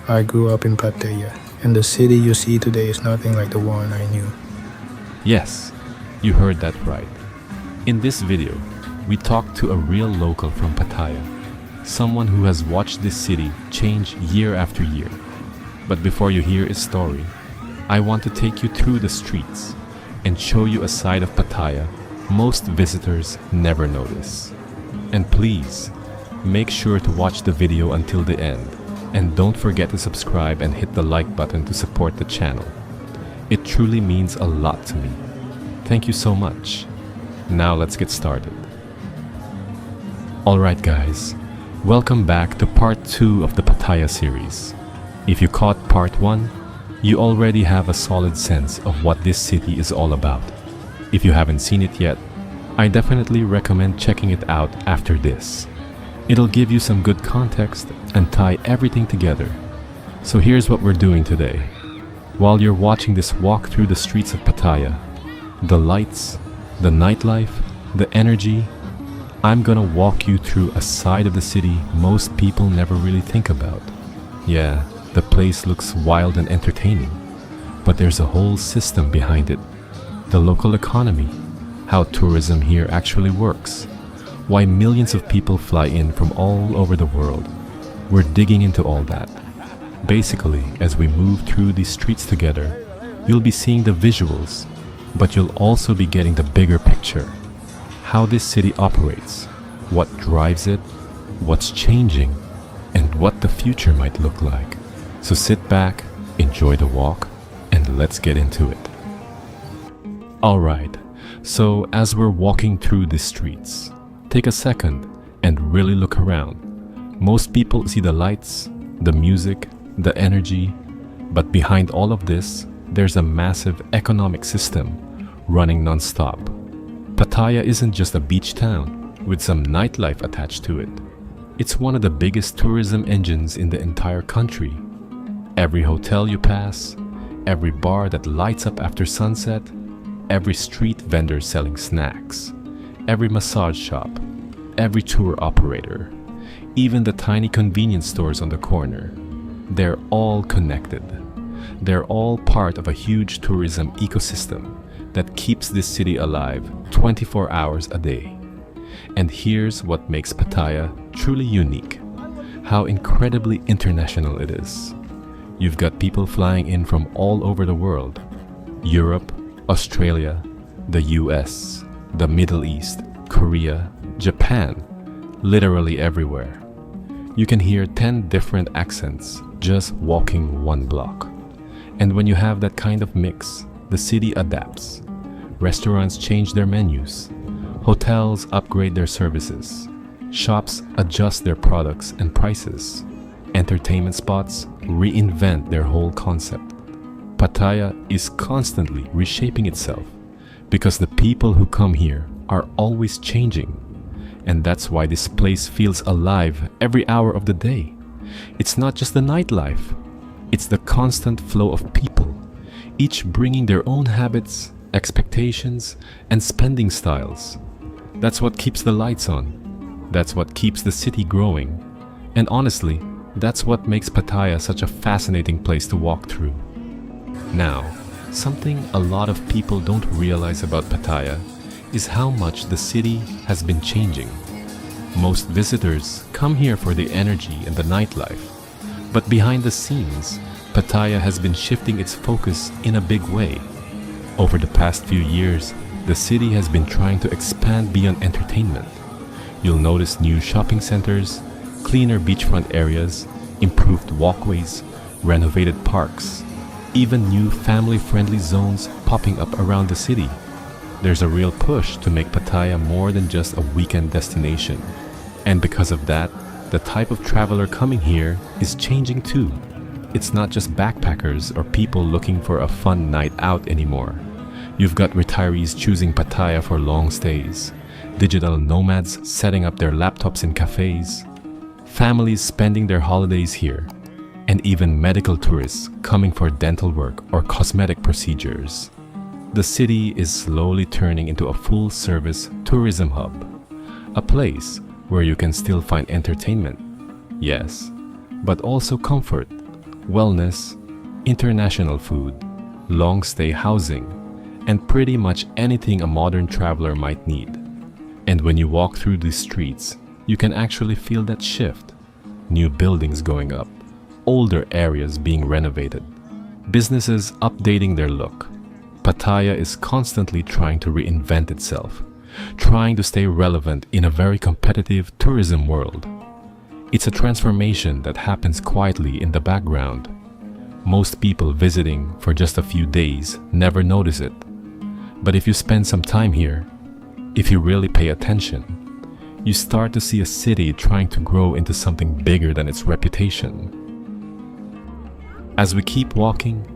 I grew up in Pattaya, and the city you see today is nothing like the one I knew. Yes, you heard that right. In this video, we talk to a real local from Pattaya, someone who has watched this city change year after year. But before you hear his story, I want to take you through the streets and show you a side of Pattaya most visitors never notice. And please, make sure to watch the video until the end, and don't forget to subscribe and hit the like button to support the channel. It truly means a lot to me. Thank you so much. Now let's get started. Alright guys, welcome back to part 2 of the Pattaya series. If you caught part 1, you already have a solid sense of what this city is all about. If you haven't seen it yet, I definitely recommend checking it out after this. It'll give you some good context and tie everything together. So here's what we're doing today. While you're watching this walk through the streets of Pattaya, the lights, the nightlife, the energy, I'm gonna walk you through a side of the city most people never really think about. Yeah, the place looks wild and entertaining, but there's a whole system behind it. The local economy, how tourism here actually works, why millions of people fly in from all over the world. We're digging into all that. Basically, as we move through these streets together, you'll be seeing the visuals, but you'll also be getting the bigger picture. How this city operates, what drives it, what's changing, and what the future might look like. So sit back, enjoy the walk, and let's get into it. Alright, so as we're walking through the streets, take a second and really look around. Most people see the lights, the music, the energy, but behind all of this, there's a massive economic system running non-stop. Pattaya isn't just a beach town with some nightlife attached to it. It's one of the biggest tourism engines in the entire country. Every hotel you pass, every bar that lights up after sunset, every street vendor selling snacks, every massage shop, every tour operator, even the tiny convenience stores on the corner, they're all connected. They're all part of a huge tourism ecosystem that keeps this city alive 24 hours a day. And here's what makes Pattaya truly unique: how incredibly international it is. You've got people flying in from all over the world: Europe, Australia, the US, the Middle East, Korea, Japan, literally everywhere. You can hear 10 different accents just walking one block. And when you have that kind of mix, the city adapts. Restaurants change their menus. Hotels upgrade their services. Shops adjust their products and prices. Entertainment spots reinvent their whole concept. Pattaya is constantly reshaping itself because the people who come here are always changing. And that's why this place feels alive every hour of the day. It's not just the nightlife, it's the constant flow of people, each bringing their own habits, expectations, and spending styles. That's what keeps the lights on. That's what keeps the city growing. And honestly, that's what makes Pattaya such a fascinating place to walk through. Now, something a lot of people don't realize about Pattaya is how much the city has been changing. Most visitors come here for the energy and the nightlife, but behind the scenes, Pattaya has been shifting its focus in a big way. Over the past few years, the city has been trying to expand beyond entertainment. You'll notice new shopping centers, cleaner beachfront areas, improved walkways, renovated parks, even new family-friendly zones popping up around the city. There's a real push to make Pattaya more than just a weekend destination. And because of that, the type of traveler coming here is changing too. It's not just backpackers or people looking for a fun night out anymore. You've got retirees choosing Pattaya for long stays, digital nomads setting up their laptops in cafes, families spending their holidays here, and even medical tourists coming for dental work or cosmetic procedures. The city is slowly turning into a full-service tourism hub, a place where you can still find entertainment, yes, but also comfort, wellness, international food, long-stay housing, and pretty much anything a modern traveler might need. And when you walk through these streets, you can actually feel that shift. New buildings going up, older areas being renovated, businesses updating their look. Pattaya is constantly trying to reinvent itself, trying to stay relevant in a very competitive tourism world. It's a transformation that happens quietly in the background. Most people visiting for just a few days never notice it. But if you spend some time here, if you really pay attention, you start to see a city trying to grow into something bigger than its reputation. As we keep walking,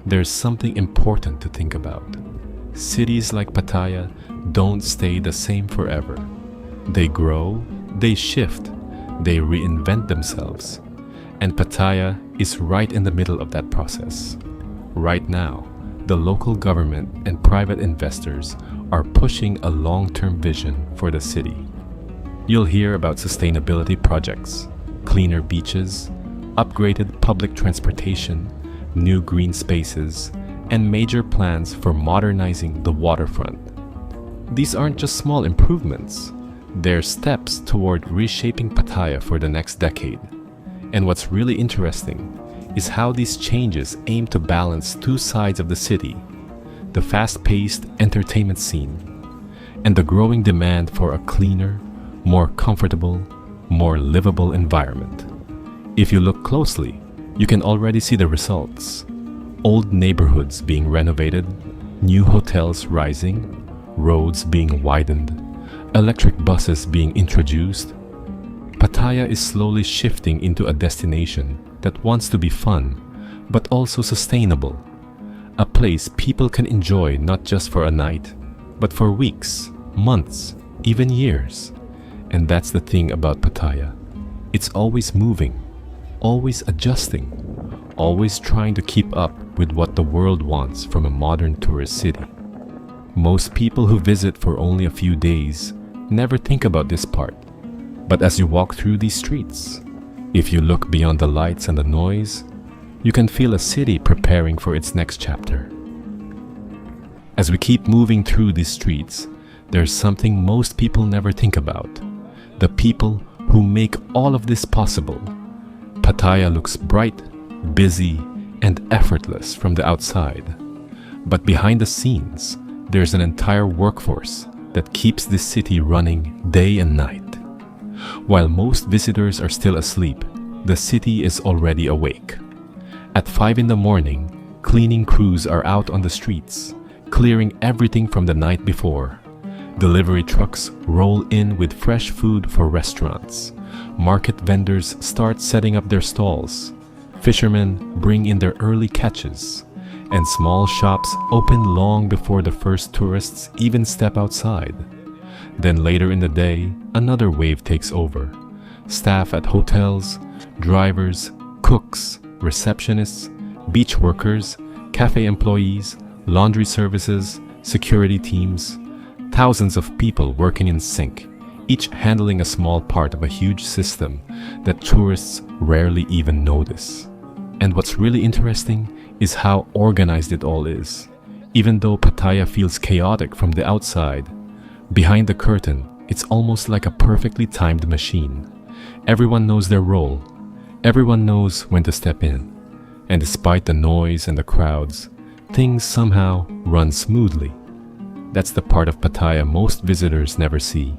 there's something important to think about. Cities like Pattaya don't stay the same forever. They grow, they shift, they reinvent themselves. And Pattaya is right in the middle of that process. Right now, the local government and private investors are pushing a long-term vision for the city. You'll hear about sustainability projects, cleaner beaches, upgraded public transportation, new green spaces, and major plans for modernizing the waterfront. These aren't just small improvements, they're steps toward reshaping Pattaya for the next decade. And what's really interesting is how these changes aim to balance two sides of the city, the fast-paced entertainment scene and the growing demand for a cleaner, more comfortable, more livable environment. If you look closely, you can already see the results. Old neighborhoods being renovated, new hotels rising, roads being widened, electric buses being introduced. Pattaya is slowly shifting into a destination that wants to be fun, but also sustainable. A place people can enjoy not just for a night, but for weeks, months, even years. And that's the thing about Pattaya. It's always moving, always adjusting, always trying to keep up with what the world wants from a modern tourist city. Most people who visit for only a few days never think about this part. But as you walk through these streets, if you look beyond the lights and the noise, you can feel a city preparing for its next chapter. As we keep moving through these streets, there's something most people never think about. The people who make all of this possible. Pattaya looks bright, busy, and effortless from the outside. But behind the scenes, there's an entire workforce that keeps this city running day and night. While most visitors are still asleep, the city is already awake. At 5 in the morning, cleaning crews are out on the streets, clearing everything from the night before. Delivery trucks roll in with fresh food for restaurants. Market vendors start setting up their stalls. Fishermen bring in their early catches. And small shops open long before the first tourists even step outside. Then later in the day, another wave takes over. Staff at hotels, drivers, cooks, receptionists, beach workers, cafe employees, laundry services, security teams. Thousands of people working in sync, each handling a small part of a huge system that tourists rarely even notice. And what's really interesting is how organized it all is. Even though Pattaya feels chaotic from the outside, behind the curtain, it's almost like a perfectly timed machine. Everyone knows their role. Everyone knows when to step in. And despite the noise and the crowds, things somehow run smoothly. That's the part of Pattaya most visitors never see.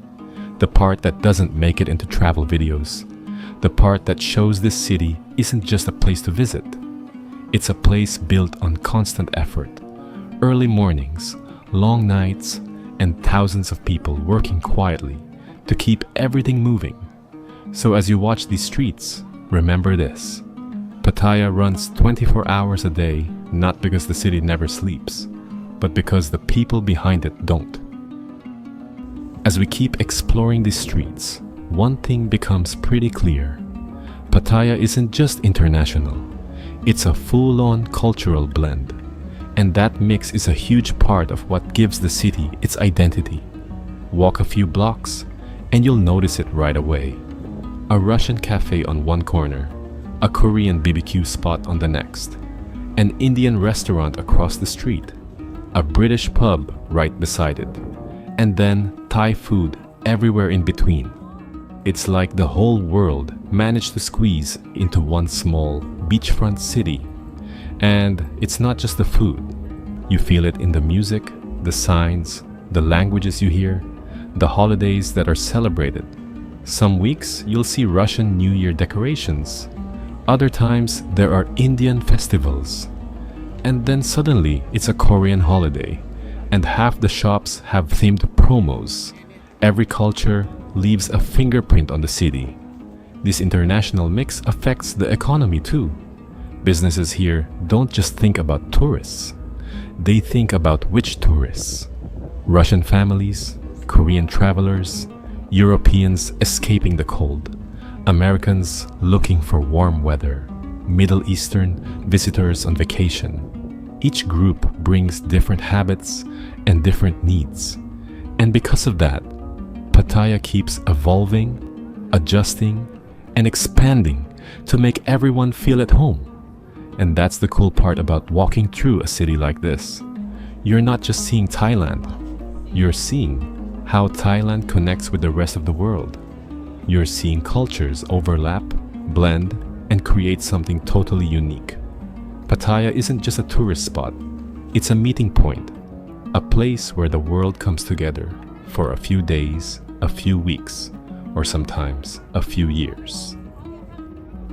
The part that doesn't make it into travel videos. The part that shows this city isn't just a place to visit. It's a place built on constant effort. Early mornings, long nights, and thousands of people working quietly to keep everything moving. So as you watch these streets, remember this. Pattaya runs 24 hours a day, not because the city never sleeps, but because the people behind it don't. As we keep exploring these streets, one thing becomes pretty clear. Pattaya isn't just international. It's a full-on cultural blend. And that mix is a huge part of what gives the city its identity. Walk a few blocks, and you'll notice it right away. A Russian cafe on one corner, a Korean BBQ spot on the next, an Indian restaurant across the street, a British pub right beside it, and then Thai food everywhere in between. It's like the whole world managed to squeeze into one small beachfront city. And it's not just the food. You feel it in the music, the signs, the languages you hear, the holidays that are celebrated. Some weeks you'll see Russian New Year decorations. Other times there are Indian festivals. And then suddenly it's a Korean holiday, and half the shops have themed promos. Every culture leaves a fingerprint on the city. This international mix affects the economy too. Businesses here don't just think about tourists. They think about which tourists. Russian families, Korean travelers, Europeans escaping the cold, Americans looking for warm weather, Middle Eastern visitors on vacation. Each group brings different habits and different needs. And because of that, Pattaya keeps evolving, adjusting, and expanding to make everyone feel at home. And that's the cool part about walking through a city like this. You're not just seeing Thailand, you're seeing how Thailand connects with the rest of the world. You're seeing cultures overlap, blend, and create something totally unique. Pattaya isn't just a tourist spot, it's a meeting point, a place where the world comes together for a few days, a few weeks, or sometimes a few years.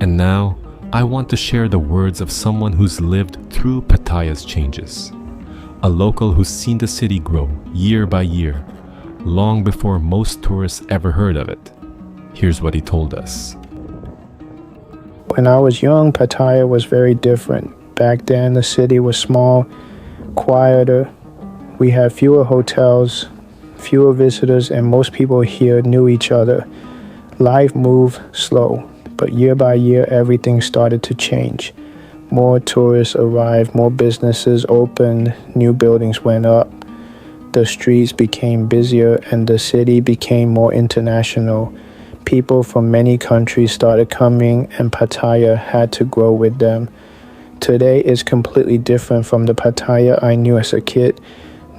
And now, I want to share the words of someone who's lived through Pattaya's changes. A local who's seen the city grow year by year, long before most tourists ever heard of it. Here's what he told us. When I was young, Pattaya was very different. Back then, the city was small, quieter. We had fewer hotels, fewer visitors, and most people here knew each other. Life moved slow, but year by year, everything started to change. More tourists arrived, more businesses opened, new buildings went up. The streets became busier and the city became more international. People from many countries started coming and Pattaya had to grow with them. Today is completely different from the Pattaya I knew as a kid.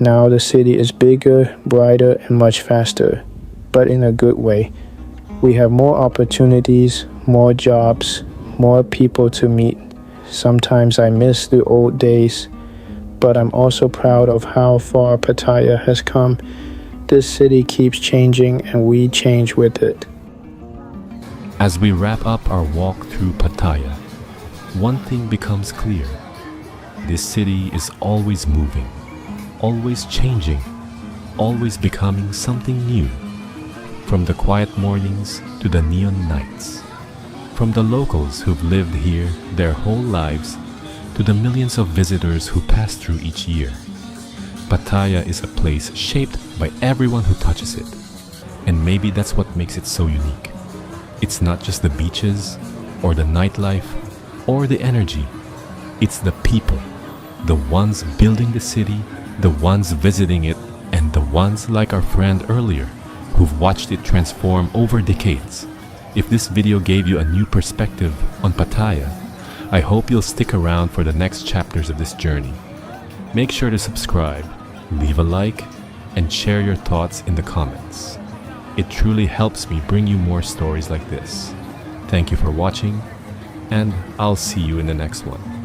Now the city is bigger, brighter, and much faster, but in a good way. We have more opportunities, more jobs, more people to meet. Sometimes I miss the old days, but I'm also proud of how far Pattaya has come. This city keeps changing and we change with it. As we wrap up our walk through Pattaya, one thing becomes clear. This city is always moving, always changing, always becoming something new. From the quiet mornings to the neon nights. From the locals who've lived here their whole lives to the millions of visitors who pass through each year. Pattaya is a place shaped by everyone who touches it. And maybe that's what makes it so unique. It's not just the beaches, or the nightlife, or the energy. It's the people, the ones building the city, the ones visiting it, and the ones like our friend earlier, who've watched it transform over decades. If this video gave you a new perspective on Pattaya, I hope you'll stick around for the next chapters of this journey. Make sure to subscribe, leave a like, and share your thoughts in the comments. It truly helps me bring you more stories like this. Thank you for watching, and I'll see you in the next one.